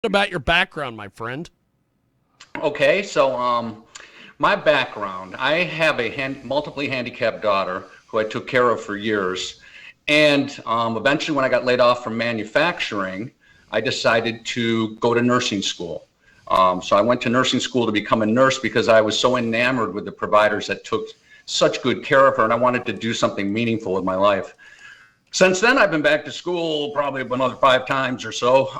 About your background, my friend. Okay, my background, I have a multiply handicapped daughter who I took care of for years. And eventually, when I got laid off from manufacturing, I decided to go to nursing school. So I went to nursing school to become a nurse because I was so enamored with the providers that took such good care of her, and I wanted to do something meaningful with my life. Since then, I've been back to school probably another 5 times or so.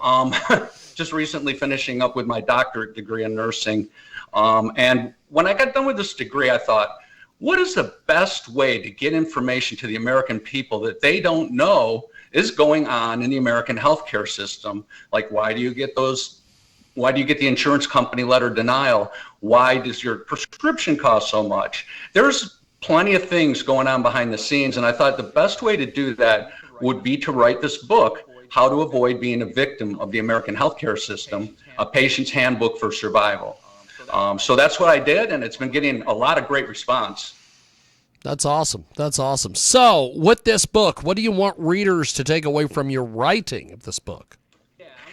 Just recently finishing up with my doctorate degree in nursing. And when I got done with this degree, I thought, what is the best way to get information to the American people that they don't know is going on in the American healthcare system? Like, why do you get the insurance company letter denial? Why does your prescription cost so much? There's plenty of things going on behind the scenes, and I thought the best way to do that would be to write this book, How to Avoid Being a Victim of the American Healthcare System, a Patient's Handbook for Survival. So that's what I did, and it's been getting a lot of great response. That's awesome. That's awesome. So, with this book, what do you want readers to take away from your writing of this book?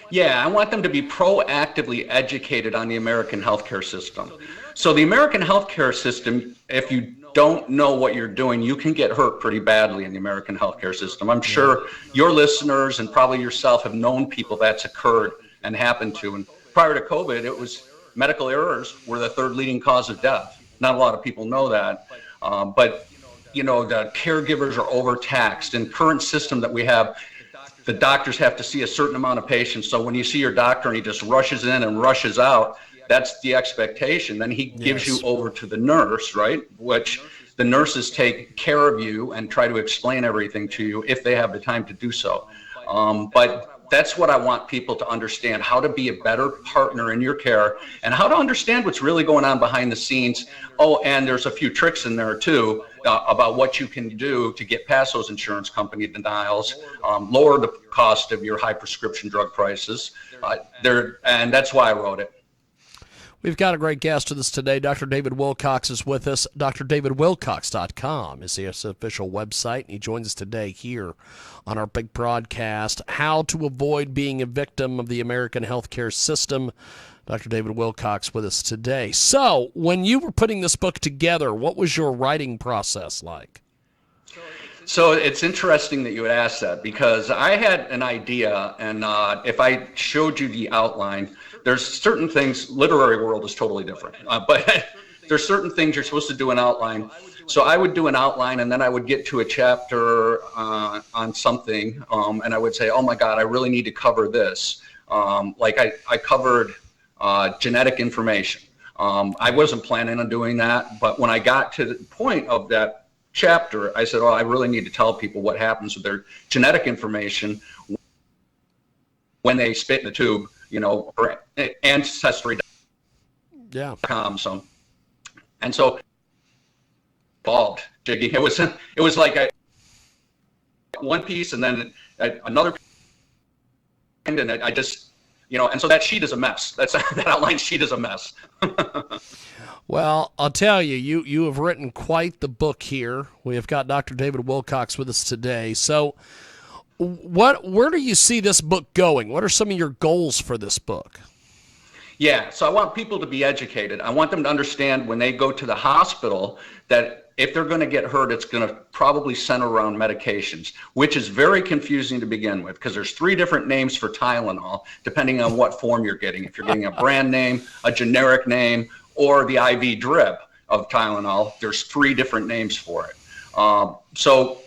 Yeah, I want them to be proactively educated on the American healthcare system. So the American healthcare system, if you don't know what you're doing, you can get hurt pretty badly in the American healthcare system. I'm sure your listeners and probably yourself have known people that's occurred and happened to. And prior to COVID, it was medical errors were the third leading cause of death. Not a lot of people know that. But the caregivers are overtaxed. In current system that we have, the doctors have to see a certain amount of patients. So when you see your doctor and he just rushes in and rushes out, that's the expectation. Then he gives you over to the nurse, right? Which the nurses take care of you and try to explain everything to you if they have the time to do so. But that's what I want people to understand, how to be a better partner in your care and how to understand what's really going on behind the scenes. Oh, and there's a few tricks in there too about what you can do to get past those insurance company denials, lower the cost of your high prescription drug prices. And that's why I wrote it. We've got a great guest with us today. Dr. David Wilcox is with us. DrDavidWilcox.com is his official website, and he joins us today here on our big broadcast, How to Avoid Being a Victim of the American Healthcare System. Dr. David Wilcox with us today. So, when you were putting this book together, what was your writing process like? So it's interesting that you would ask that because I had an idea, and if I showed you the outline, there's certain things, literary world is totally different, but there's certain things you're supposed to do an outline. So I would do an outline, and then I would get to a chapter on something, and I would say, oh my God, I really need to cover this. Like I covered genetic information. I wasn't planning on doing that, but when I got to the point of that chapter, I said, oh, I really need to tell people what happens with their genetic information when they spit in the tube, or ancestry.com. Yeah. And so involved, Jiggy. It was like one piece and then another, and I just, and so that sheet is a mess. That outline sheet is a mess. Well, I'll tell you, you have written quite the book here. We have got Dr. David Wilcox with us today. So where do you see this book going? What are some of your goals for this book? Yeah, so I want people to be educated. I want them to understand when they go to the hospital that if they're going to get hurt, it's going to probably center around medications, which is very confusing to begin with because there's 3 different names for Tylenol, depending on what form you're getting. If you're getting a brand name, a generic name, or the IV drip of Tylenol, there's 3 different names for it. So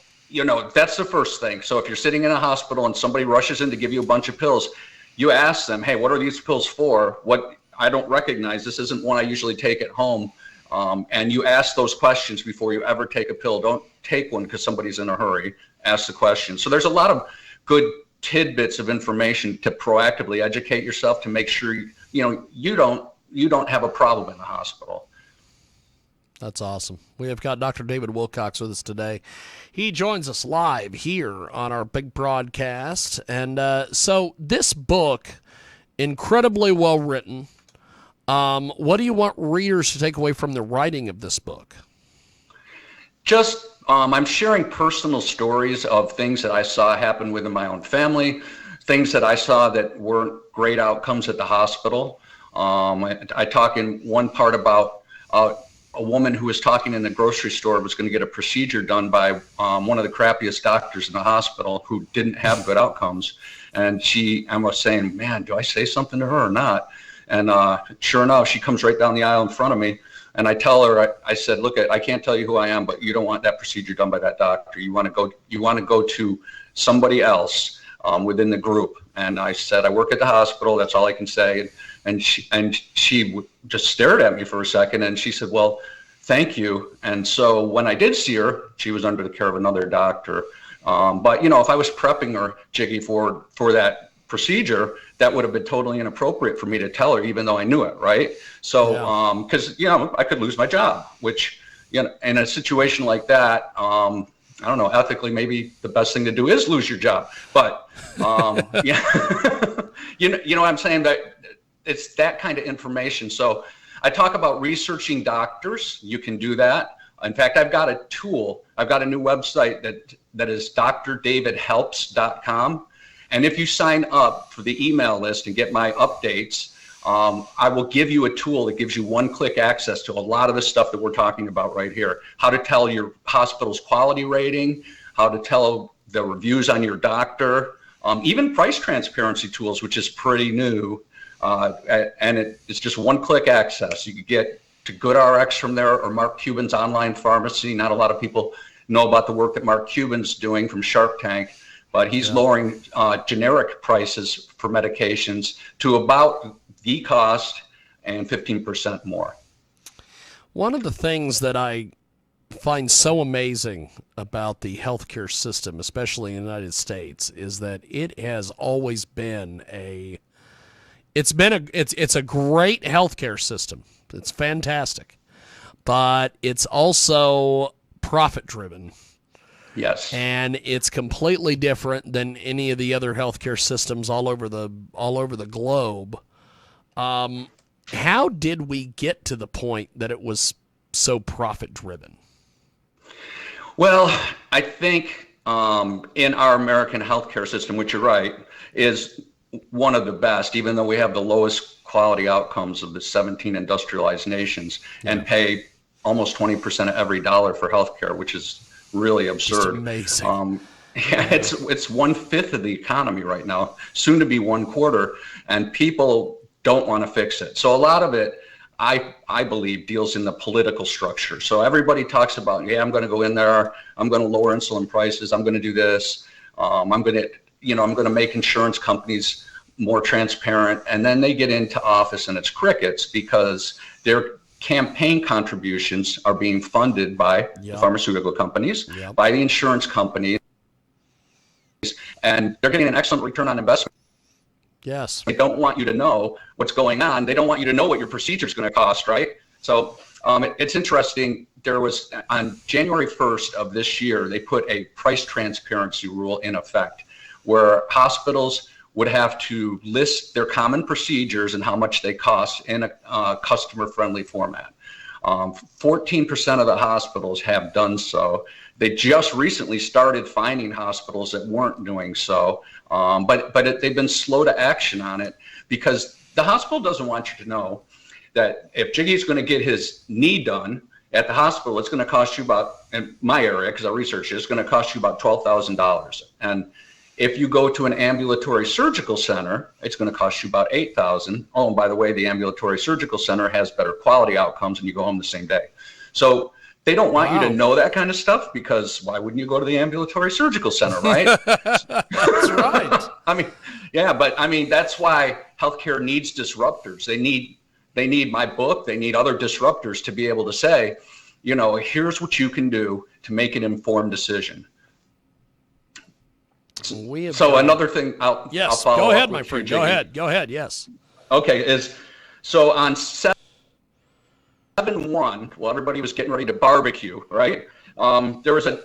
that's the first thing. So if you're sitting in a hospital and somebody rushes in to give you a bunch of pills, you ask them, hey, what are these pills for? What I don't recognize, this isn't one I usually take at home. And you ask those questions before you ever take a pill. Don't take one because somebody's in a hurry. Ask the question. So there's a lot of good tidbits of information to proactively educate yourself to make sure you don't have a problem in the hospital. That's awesome. We have got Dr. David Wilcox with us today. He joins us live here on our big broadcast. And so this book, incredibly well written. What do you want readers to take away from the writing of this book? I'm sharing personal stories of things that I saw happen within my own family, things that I saw that weren't great outcomes at the hospital. I talk in one part about a woman who was talking in the grocery store was going to get a procedure done by one of the crappiest doctors in the hospital who didn't have good outcomes. And I was saying, man, do I say something to her or not? And sure enough, she comes right down the aisle in front of me. And I tell her, I said, look, I can't tell you who I am, but you don't want that procedure done by that doctor. You want to go to somebody else within the group. And I said, I work at the hospital. That's all I can say. And she just stared at me for a second, and she said, well, thank you. And so when I did see her, she was under the care of another doctor. But if I was prepping her, Jiggy, for that procedure, that would have been totally inappropriate for me to tell her, even though I knew it, right? So, because I could lose my job, which in a situation like that, I don't know, ethically, maybe the best thing to do is lose your job. But yeah, you know what I'm saying? That it's that kind of information. So I talk about researching doctors. You can do that. In fact, I've got a tool. I've got a new website that is drdavidhelps.com. And if you sign up for the email list and get my updates, I will give you a tool that gives you one-click access to a lot of the stuff that we're talking about right here. How to tell your hospital's quality rating, how to tell the reviews on your doctor, even price transparency tools, which is pretty new. And it's just one-click access. You can get to GoodRx from there or Mark Cuban's online pharmacy. Not a lot of people know about the work that Mark Cuban's doing from Shark Tank, but he's lowering generic prices for medications to about the cost and 15% more. One of the things that I find so amazing about the healthcare system, especially in the United States, is that it has always been it's a great healthcare system. It's fantastic, but it's also profit driven. Yes. And it's completely different than any of the other healthcare systems all over the globe. How did we get to the point that it was so profit driven? Well, I think in our American healthcare system, which you're right, is one of the best, even though we have the lowest quality outcomes of the 17 industrialized nations and pay almost 20% of every dollar for healthcare, which is really absurd. Just amazing. It's 1/5 of the economy right now, soon to be 1/4, and people don't want to fix it. So a lot of it, I believe, deals in the political structure. So everybody talks about, I'm going to go in there, I'm going to lower insulin prices, I'm going to do this, I'm going to make insurance companies more transparent, and then they get into office and it's crickets because their campaign contributions are being funded by the pharmaceutical companies, by the insurance companies, and they're getting an excellent return on investment. Yes. They don't want you to know what's going on. They don't want you to know what your procedure is going to cost, right? So it's interesting. There was, on January 1st of this year, they put a price transparency rule in effect where hospitals would have to list their common procedures and how much they cost in a customer-friendly format. 14% of the hospitals have done so. They just recently started finding hospitals that weren't doing so, but they've been slow to action on it because the hospital doesn't want you to know that if Jiggy's going to get his knee done at the hospital, it's going to cost you about, in my area, because I researched it, it's going to cost you about $12,000. And if you go to an ambulatory surgical center, it's going to cost you about $8,000. Oh, and by the way, the ambulatory surgical center has better quality outcomes and you go home the same day. So they don't want you to know that kind of stuff because why wouldn't you go to the ambulatory surgical center, right? That's right. That's why healthcare needs disruptors. They need my book. They need other disruptors to be able to say, here's what you can do to make an informed decision. Another thing I'll follow go ahead, up my with friend. you, Go ahead. Yes. Okay. So on 7/1, while everybody was getting ready to barbecue, right? There was a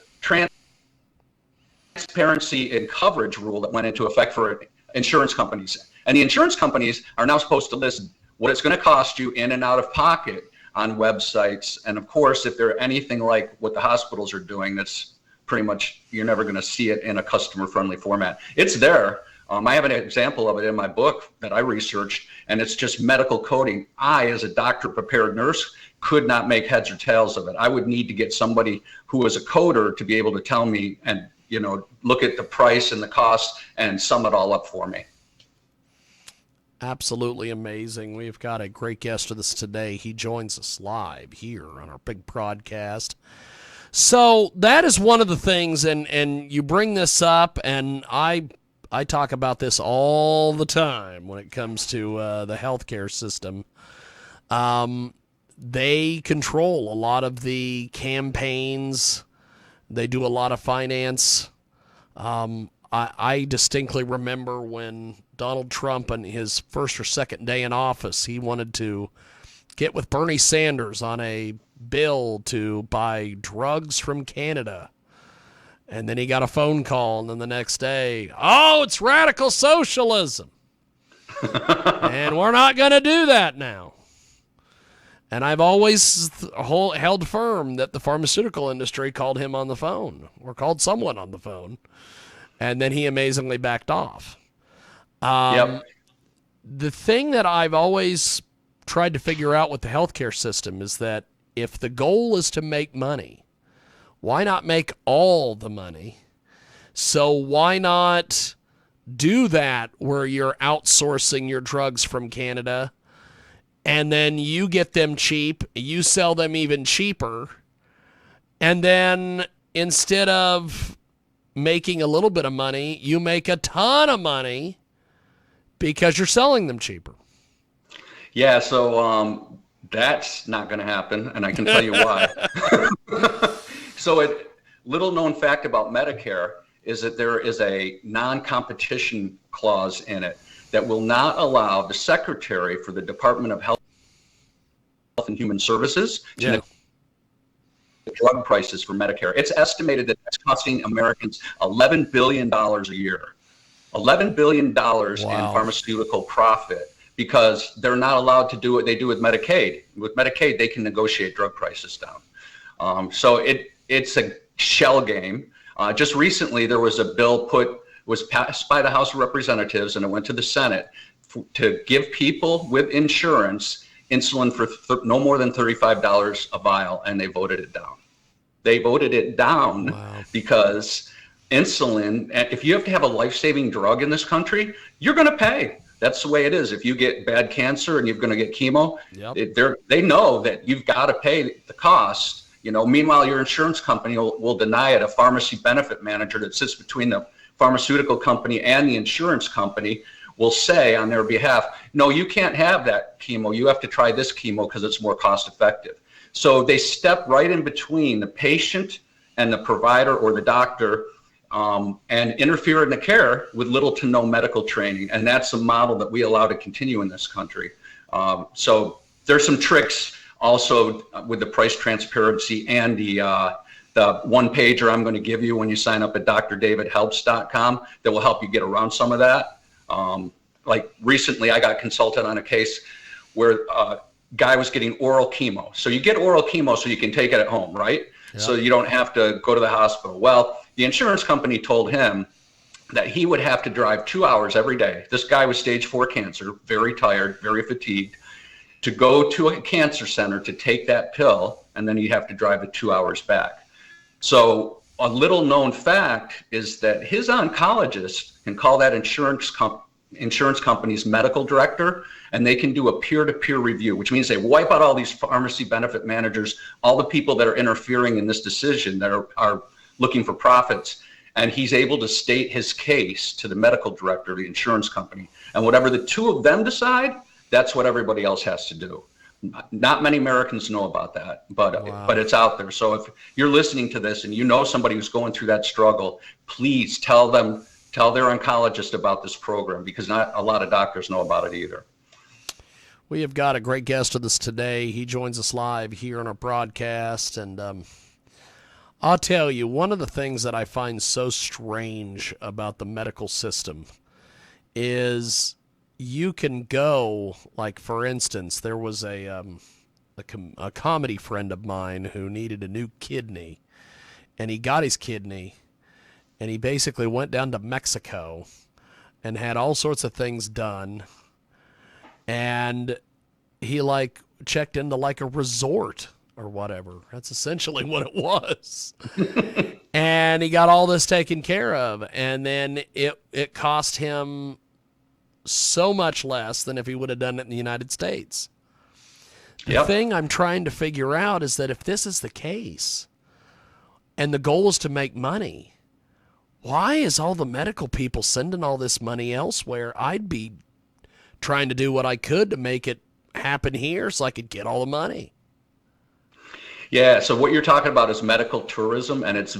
transparency and coverage rule that went into effect for insurance companies, and the insurance companies are now supposed to list what it's going to cost you in and out of pocket on websites. And of course, if they're anything like what the hospitals are doing, that's pretty much, you're never going to see it in a customer-friendly format. It's there, I have an example of it in my book that I researched, and it's just medical coding. I, as a doctor prepared nurse, could not make heads or tails of it. I would need to get somebody who was a coder to be able to tell me and, look at the price and the cost and sum it all up for me. Absolutely amazing. We've got a great guest with us today. He joins us live here on our big broadcast. So that is one of the things, and you bring this up, and I talk about this all the time when it comes to the healthcare system. They control a lot of the campaigns. They do a lot of finance. I distinctly remember when Donald Trump, on his first or second day in office, he wanted to get with Bernie Sanders on a bill to buy drugs from Canada. And then he got a phone call, and then the next day, oh, it's radical socialism. And we're not going to do that now. And I've always held firm that the pharmaceutical industry called him on the phone, or called someone on the phone, and then he amazingly backed off. Yep. The thing that I've always tried to figure out with the healthcare system is that if the goal is to make money, why not make all the money? So why not do that where you're outsourcing your drugs from Canada, and then you get them cheap, you sell them even cheaper, and then instead of making a little bit of money, you make a ton of money because you're selling them cheaper. Yeah, so that's not going to happen, and I can tell you why. So a little known fact about Medicare is that there is a non-competition clause in it that will not allow the Secretary for the Department of Health and Human Services to negotiate drug prices for Medicare. It's estimated that it's costing Americans $11 billion a year. $11 billion in pharmaceutical profit, because they're not allowed to do what they do with Medicaid. With Medicaid, they can negotiate drug prices down. So it's a shell game. Just recently, there was a bill was passed by the House of Representatives, and it went to the Senate to give people with insurance insulin for no more than $35 a vial, and they voted it down. They voted it down because insulin, if you have to have a life-saving drug in this country, you're going to pay. That's the way it is. If you get bad cancer and you're going to get chemo, they know that you've got to pay the cost. Meanwhile, your insurance company will deny it. A pharmacy benefit manager that sits between the pharmaceutical company and the insurance company will say on their behalf, no, you can't have that chemo. You have to try this chemo because it's more cost effective. So they step right in between the patient and the provider or the doctor, and interfere in the care with little to no medical training. And that's a model that we allow to continue in this country. So there's some tricks also with the price transparency and the one pager I'm going to give you when you sign up at drdavidhelps.com that will help you get around some of that. Like recently, I got consulted on a case where a guy was getting oral chemo. So you get oral chemo so you can take it at home, right? Yeah. So you don't have to go to the hospital. Well, the insurance company told him that he would have to drive 2 hours every day. This guy was stage 4 cancer, very tired, very fatigued, to go to a cancer center to take that pill, and then he'd have to drive it 2 hours back. So a little known fact is that his oncologist can call that insurance company's medical director, and they can do a peer-to-peer review, which means they wipe out all these pharmacy benefit managers, all the people that are interfering in this decision that are looking for profits, and he's able to state his case to the medical director of the insurance company. And whatever the two of them decide, that's what everybody else has to do. Not many Americans know about that, but it's out there. So if you're listening to this and you know somebody who's going through that struggle, please tell their oncologist about this program, because not a lot of doctors know about it either. We have got a great guest with us today. He joins us live here on our broadcast, and I'll tell you, one of the things that I find so strange about the medical system is you can go, like, for instance, there was a comedy friend of mine who needed a new kidney, and he got his kidney, and he basically went down to Mexico and had all sorts of things done. And he like checked into like a resort or whatever. That's essentially what it was. And he got all this taken care of. And then it cost him so much less than if he would have done it in the United States. The thing I'm trying to figure out is that if this is the case and the goal is to make money, why is all the medical people sending all this money elsewhere? I'd be trying to do what I could to make it happen here so I could get all the money. Yeah, so what you're talking about is medical tourism, and it's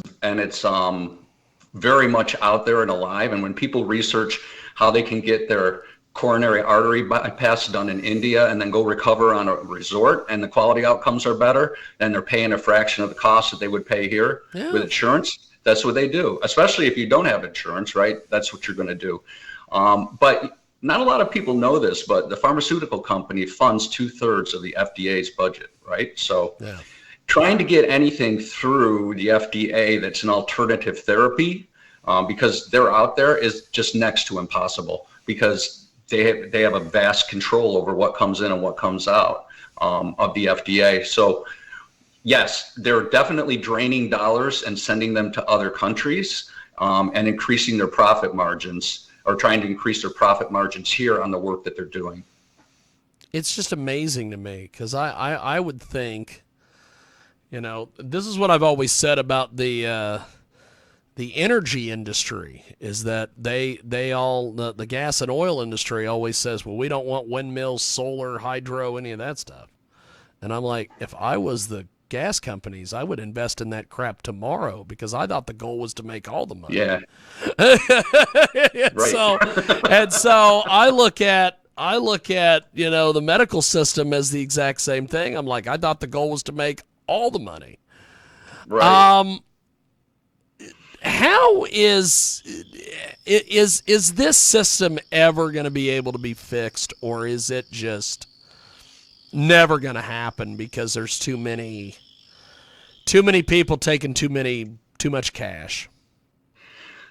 very much out there and alive. And when people research how they can get their coronary artery bypass done in India and then go recover on a resort, and the quality outcomes are better, and they're paying a fraction of the cost that they would pay here with insurance, that's what they do. Especially if you don't have insurance, right? That's what you're going to do. But not a lot of people know this, but the pharmaceutical company funds 2/3 of the FDA's budget, right? So trying to get anything through the FDA that's an alternative therapy, because they're out there, is just next to impossible, because they have a vast control over what comes in and what comes out of the FDA. So yes, they're definitely draining dollars and sending them to other countries, and increasing their profit margins, or trying to increase their profit margins here on the work that they're doing. It's just amazing to me, because I would think, this is what I've always said about the energy industry, is that the gas and oil industry always says, well, we don't want windmills, solar, hydro, any of that stuff. And I'm like, if I was the gas companies, I would invest in that crap tomorrow, because I thought the goal was to make all the money. Yeah. and so I look at the medical system as the exact same thing. I'm like, I thought the goal was to make all the money. Right. How is this system ever going to be able to be fixed, or is it just never going to happen because there's too many people taking too much cash?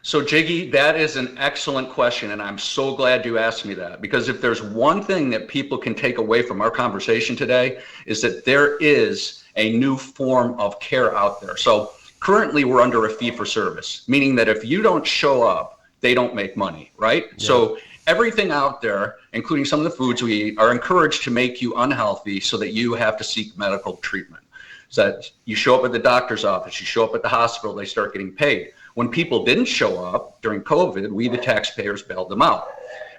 So Jiggy, that is an excellent question, and I'm so glad you asked me that, because if there's one thing that people can take away from our conversation today, is that there is a new form of care out there. So currently we're under a fee-for-service, meaning that if you don't show up, they don't make money, right? Yeah. So everything out there, including some of the foods we eat, are encouraged to make you unhealthy so that you have to seek medical treatment. So that you show up at the doctor's office, you show up at the hospital, they start getting paid. When people didn't show up during COVID, we, the taxpayers, bailed them out.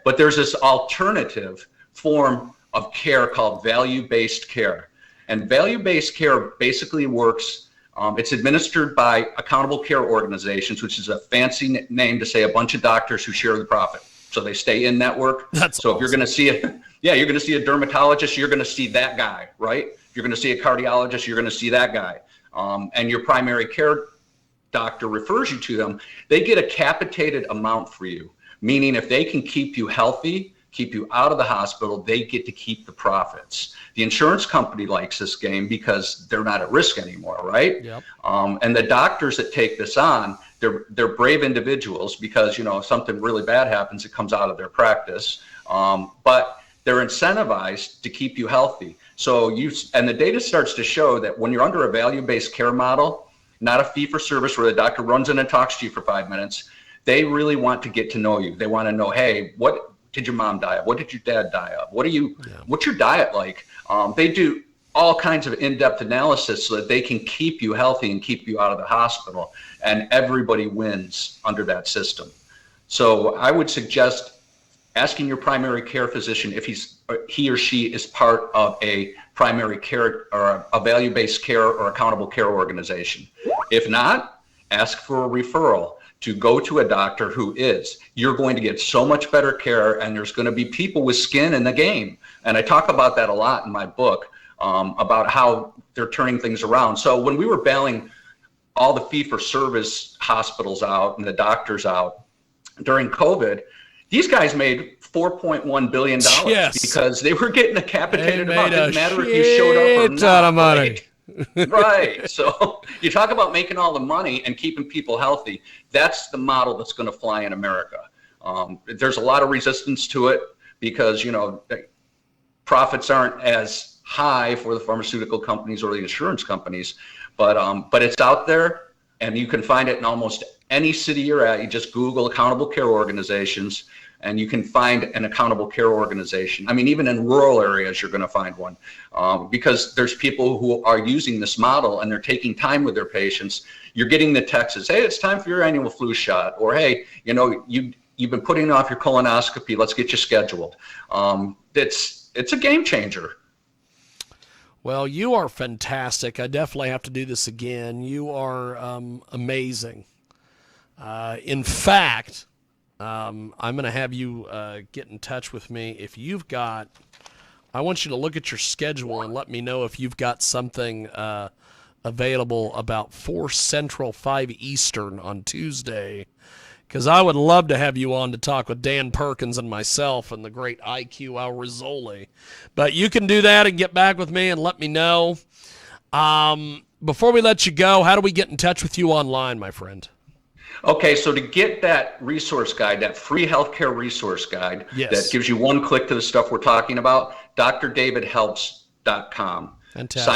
But there's this alternative form of care called value-based care. And value-based care basically works, it's administered by accountable care organizations, which is a fancy name to say a bunch of doctors who share the profit. So they stay in network. That's so awesome. If you're going to see you're going to see a dermatologist, you're going to see that guy, right? If you're going to see a cardiologist, you're going to see that guy. And your primary care doctor refers you to them. They get a capitated amount for you, meaning if they can keep you healthy, keep you out of the hospital, they get to keep the profits. The insurance company likes this game because they're not at risk anymore, right? Yep. And the doctors that take this on, they're brave individuals, because if something really bad happens, it comes out of their practice. But they're incentivized to keep you healthy. And the data starts to show that when you're under a value-based care model, not a fee-for-service where the doctor runs in and talks to you for 5 minutes, they really want to get to know you. They want to know, hey, what did your mom die of? What did your dad die of? What's your diet like? They do all kinds of in-depth analysis so that they can keep you healthy and keep you out of the hospital. And everybody wins under that system. So I would suggest asking your primary care physician if he or she is part of a primary care or a value-based care or accountable care organization. If not, ask for a referral to go to a doctor who is. You're going to get so much better care, and there's going to be people with skin in the game. And I talk about that a lot in my book, about how they're turning things around. So when we were bailing all the fee-for-service hospitals out and the doctors out during COVID, these guys made $4.1 billion because they were getting a capitated amount. It didn't matter if you showed up or not. Ton of money. Right. So you talk about making all the money and keeping people healthy. That's the model that's going to fly in America. There's a lot of resistance to it because, profits aren't as high for the pharmaceutical companies or the insurance companies, but it's out there, and you can find it in almost any city you're at. You just Google accountable care organizations, and you can find an accountable care organization. I mean, even in rural areas, you're going to find one, because there's people who are using this model and they're taking time with their patients. You're getting the texts, hey, it's time for your annual flu shot, or hey, you've been putting off your colonoscopy, let's get you scheduled. It's a game changer. Well, you are fantastic. I definitely have to do this again. You are amazing. In fact, I'm going to have you get in touch with me if you've got. I want you to look at your schedule and let me know if you've got something available about 4 Central, 5 Eastern on Tuesday, because I would love to have you on to talk with Dan Perkins and myself and the great IQ Al Rizzoli. But you can do that and get back with me and let me know. Before we let you go, how do we get in touch with you online, my friend? Okay, so to get that resource guide, that free healthcare resource guide, Yes, that gives you one click to the stuff we're talking about, drdavidhelps.com. Fantastic.